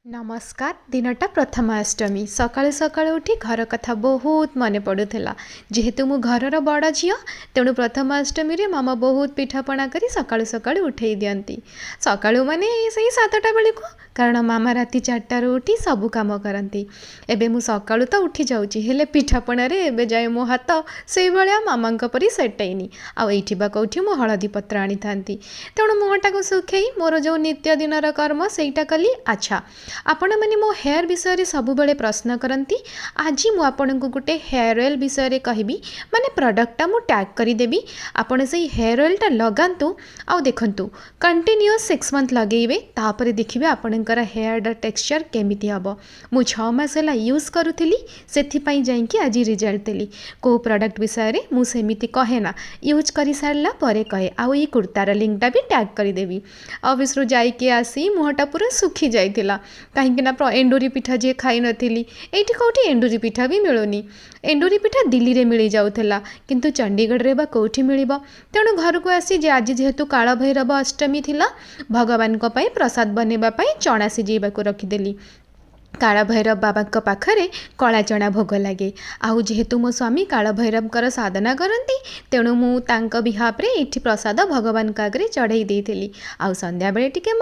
नमस्कार दिनटा प्रथमाष्टमी सकाळु सकाळु उठी घर कथा बहुत मन पड़ूला जेहेतु मु घरर बड़ झी तेणु प्रथमाष्टमी रे मामा बहुत पिठापणा करी सकाळु सकाळु उठे दियंती सकाळु माने सही 7टा बेले को कारण मामा राति 4टारू उठी सबु काम करती एबे मु सकाळु तो उठी जाउची हेले पिठापणा रे एबे जाय मो हाथ से भलिया मामांक परी सेटैनी आ एठी बा कौठी मो हळदी पत्र आनी थांती तेणु मुहटा को सुखेई मोर जो नित्य दिनर कर्म सेटा कली। अच्छा आपण मैंने मो हेयर विषय सब बेले प्रश्न करती आज मु आपन को गोटे हेयर ऑयल विषय कहबी माने प्रोडक्टा मु टैग करदेवी आपण से हेयर ऑयलटा लगातु आ देखंतु कंटिन्यूअस 6 मंथ लगेबे तापर देखिबे आपणकर हेयर टेक्सचर केमिति हबो। मु 6 मास हला यूज करूथिली सेथि पई जाईकी आज रिजल्ट देली को प्रोडक्ट विषय रे मु सेमिति कहे ना यूज करि सारला परे कहे आ ई कुर्तार लिंकटा भी टैग करदेवी ऑफिस रु जाईकी आसी मुहटा पूरा सुखी जाइतिला कहीं एंडुरी पिठा जी खाई नी ये कौटी एंडुरी पिठा भी मिलूनी एंडुरी पिठा दिल्ली रे मिल जाऊला किंतु चंडीगढ़ रे बा कौटी मिलिबो तेणु घर को आसी जे आज जेहेतु काल भैरव अष्टमी थिला भगवान को पई प्रसाद बनेबा पई चना सिजेबा को रखिदेली काला भैरव बाबा पाखरे कला चना भोग लगे आउ जेहेतु मो स्वामी काला भैरव साधना करती तेणु मु तांको बिहाफ रे एठी प्रसाद भगवान आगे चढ़ई देइथिली आउ संध्या बेले टिके